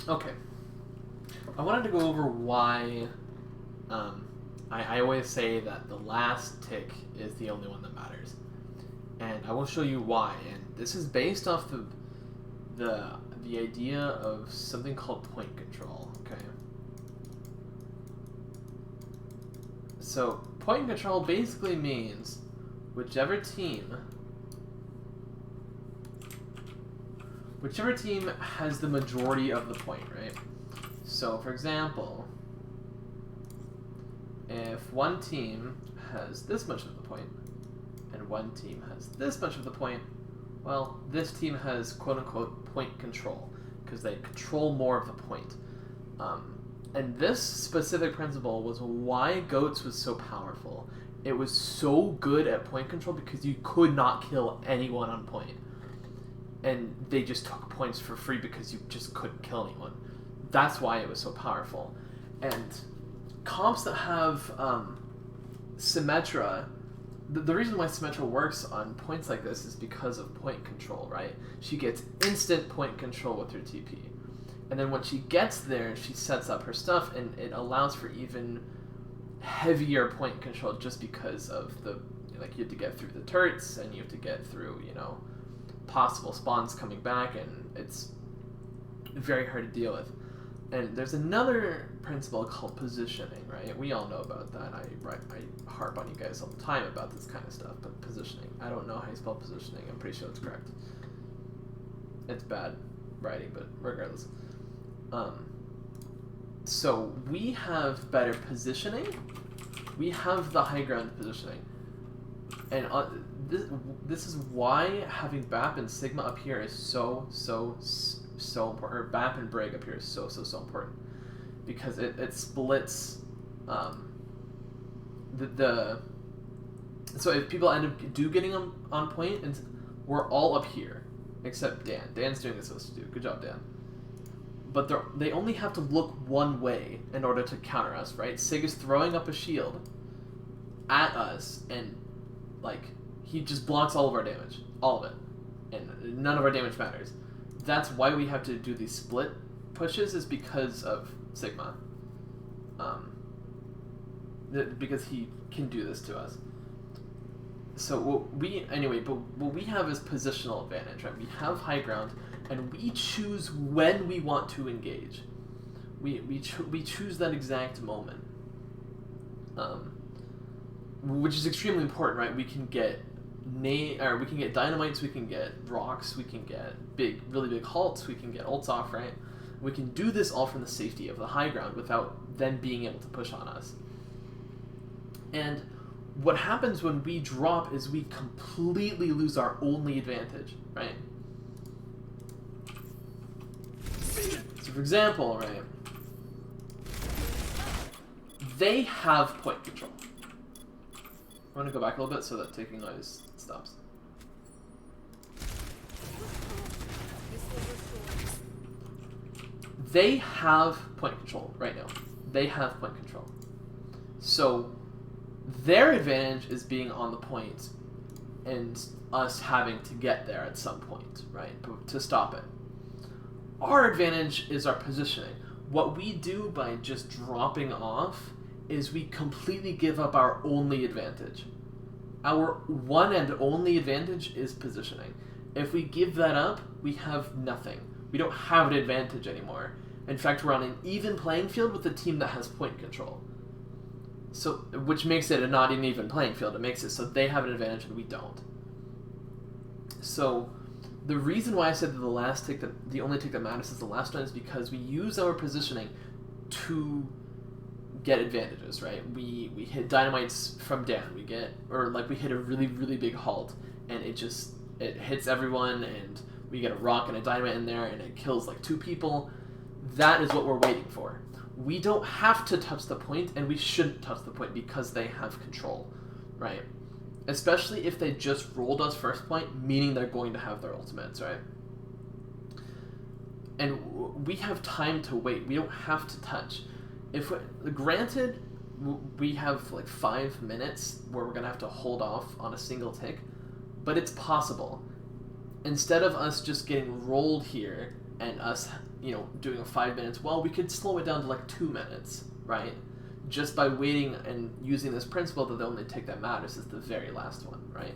Okay. I wanted to go over why I always say that the last tick is the only one that matters. And I will show you why. And this is based off the idea of something called point control, okay? So, point control basically means whichever team has the majority of the point, right? So, for example, if one team has this much of the point, and one team has this much of the point, well, this team has quote-unquote point control, because they control more of the point. And this specific principle was why GOATS was so powerful. It was so good at point control because you could not kill anyone on point. And they just took points for free because you just couldn't kill anyone. That's why it was so powerful. And comps that have Symmetra, the reason why Symmetra works on points like this is because of point control, right? She gets instant point control with her TP. And then when she gets there, she sets up her stuff, and it allows for even heavier point control just because of the, like, you have to get through the turrets, and you have to get through, you know, possible spawns coming back, and it's very hard to deal with. And there's another principle called positioning, right? We all know about that. I harp on you guys all the time about this kind of stuff, but positioning. I don't know how you spell positioning. I'm pretty sure it's correct. It's bad writing, but regardless. So we have better positioning. We have the high ground positioning. And this is why having BAP and Sigma up here is so important, or BAP and Brig up here is so important, because it splits so if people end up getting on point, and we're all up here except Dan. Dan's doing what he's supposed to do. Good job, Dan. But they only have to look one way in order to counter us, right? Sig is throwing up a shield at us, and like he just blocks all of our damage, all of it, and none of our damage matters. That's why we have to do these split pushes, is because of Sigma. Because he can do this to us. So what we have is positional advantage, right? We have high ground, and we choose when we want to engage. We choose that exact moment, which is extremely important, right? We can get dynamites, we can get rocks, we can get really big halts, we can get ults off, right? We can do this all from the safety of the high ground without them being able to push on us. And what happens when we drop is we completely lose our only advantage, right? So for example, right, they have point control. I'm going to go back a little bit so that ticking noise stops. They have point control right now. They have point control. So their advantage is being on the point and us having to get there at some point, right, to stop it. Our advantage is our positioning. What we do by just dropping off is we completely give up our only advantage. Our one and only advantage is positioning. If we give that up, we have nothing. We don't have an advantage anymore. In fact, we're on an even playing field with the team that has point control. So, which makes it not an even playing field. It makes it so they have an advantage and we don't. So, the reason why I said that the only tick that matters is the last one is because we use our positioning to get advantages, right? We hit dynamites from Dan. We hit a really big halt, and it hits everyone, and we get a rock and a dynamite in there, and it kills like 2 people. That is what we're waiting for. We don't have to touch the point, and we shouldn't touch the point because they have control, right? Especially if they just rolled us first point, meaning they're going to have their ultimates, right? And we have time to wait. We don't have to touch. Granted, we have like 5 minutes where we're going to have to hold off on a single tick, but it's possible. Instead of us just getting rolled here and us, doing a 5 minutes, well, we could slow it down to like 2 minutes, right? Just by waiting and using this principle that the only tick that matters is the very last one, right?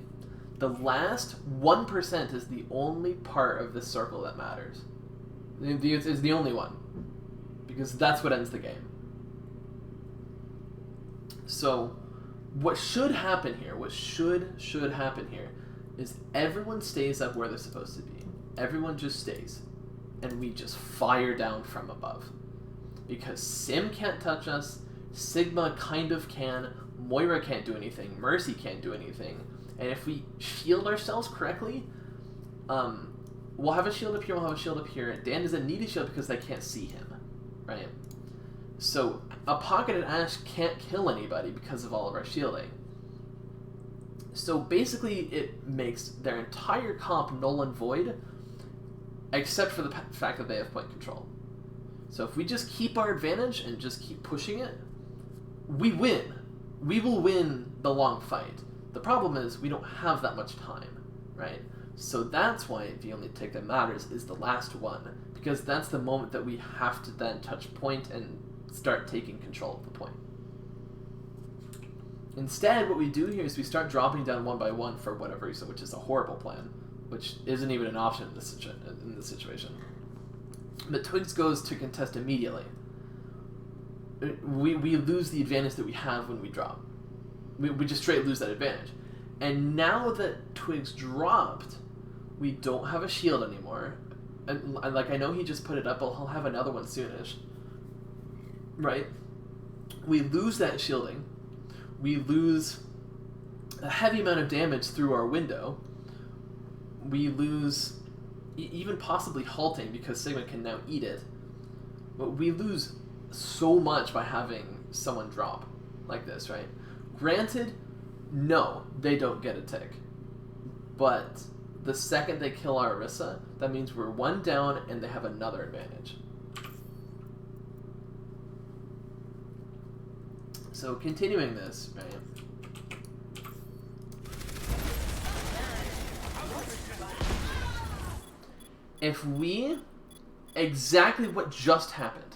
The last 1% is the only part of this circle that matters. It's the only one. Because that's what ends the game. So, what should happen here, should happen here, is everyone stays up where they're supposed to be. Everyone just stays. And we just fire down from above. Because Sim can't touch us, Sigma kind of can, Moira can't do anything, Mercy can't do anything, and if we shield ourselves correctly, we'll have a shield up here, we'll have a shield up here. Dan doesn't need a shield because they can't see him, right? So, a Pocket and Ash can't kill anybody because of all of our shielding. So basically, it makes their entire comp null and void, except for the fact that they have point control. So if we just keep our advantage and just keep pushing it, we win. We will win the long fight. The problem is we don't have that much time, right? So that's why the only tick that matters is the last one, because that's the moment that we have to then touch point and start taking control of the point. Instead, what we do here is we start dropping down one by one for whatever reason, which is a horrible plan, which isn't even an option in this situation. But Twigs goes to contest immediately. We lose the advantage that we have when we drop. We just straight lose that advantage. And now that Twigs dropped, we don't have a shield anymore. And like, I know he just put it up, but he'll have another one soonish. Right? We lose that shielding. We lose a heavy amount of damage through our window. We lose even possibly halting because Sigma can now eat it. But we lose so much by having someone drop like this, right? Granted, no, they don't get a tick. But the second they kill our Orisa, that means we're one down and they have another advantage. So continuing this, right? If we, exactly what just happened,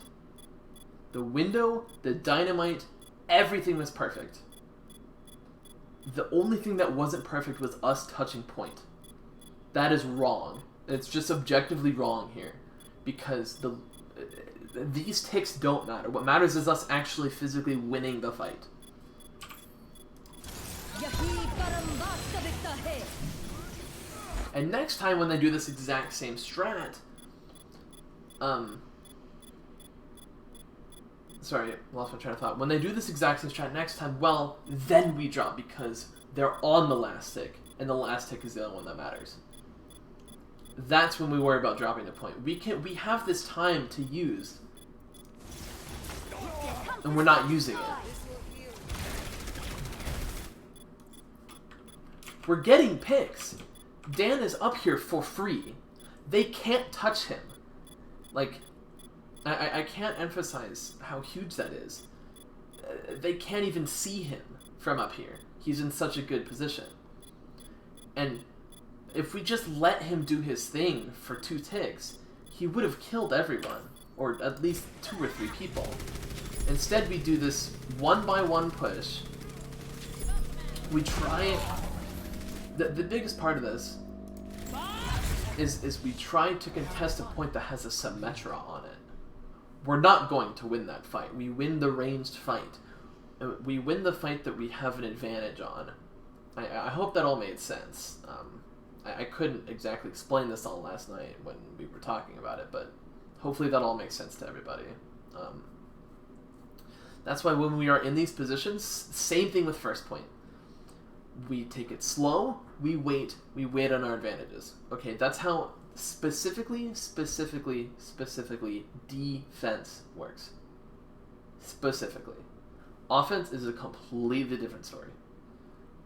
the window, the dynamite, everything was perfect. The only thing that wasn't perfect was us touching point. That is wrong. It's just objectively wrong here. Because these ticks don't matter. What matters is us actually physically winning the fight. And next time when they do this exact same strat, sorry, lost my train of thought. When they do this exact same strat next time, well, then we drop because they're on the last tick, and the last tick is the only one that matters. That's when we worry about dropping the point. We have this time to use, and we're not using it. We're getting picks. Dan is up here for free. They can't touch him. Like, I can't emphasize how huge that is. They can't even see him from up here. He's in such a good position. And if we just let him do his thing for 2 ticks, he would have killed everyone, or at least 2 or 3 people. Instead, we do this one-by-one push. We try... The biggest part of this is we try to contest a point that has a Symmetra on it. We're not going to win that fight. We win the ranged fight. We win the fight that we have an advantage on. I hope that all made sense. I couldn't exactly explain this all last night when we were talking about it, but hopefully that all makes sense to everybody. That's why when we are in these positions, same thing with first point. We take it slow, we wait on our advantages. Okay, that's how specifically defense works. Specifically. Offense is a completely different story.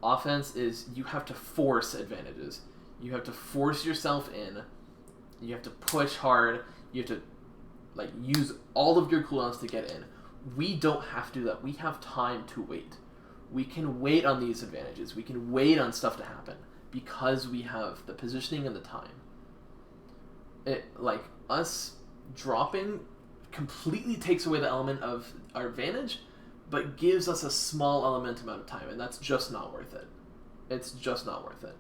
Offense is you have to force advantages. You have to force yourself in. You have to push hard. You have to use all of your cooldowns to get in. We don't have to do that. We have time to wait. We can wait on these advantages. We can wait on stuff to happen because we have the positioning and the time. like us dropping completely takes away the element of our advantage, but gives us a small element amount of time, and that's just not worth it. It's just not worth it.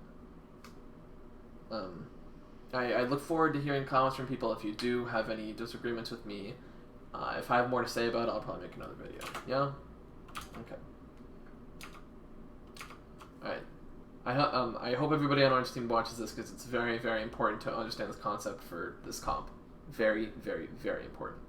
I look forward to hearing comments from people. If you do have any disagreements with me, if I have more to say about it, I'll probably make another video. Yeah? Okay. Alright. I hope everybody on Orange Team watches this, because it's very, very important to understand this concept for this comp. Very, very, very important.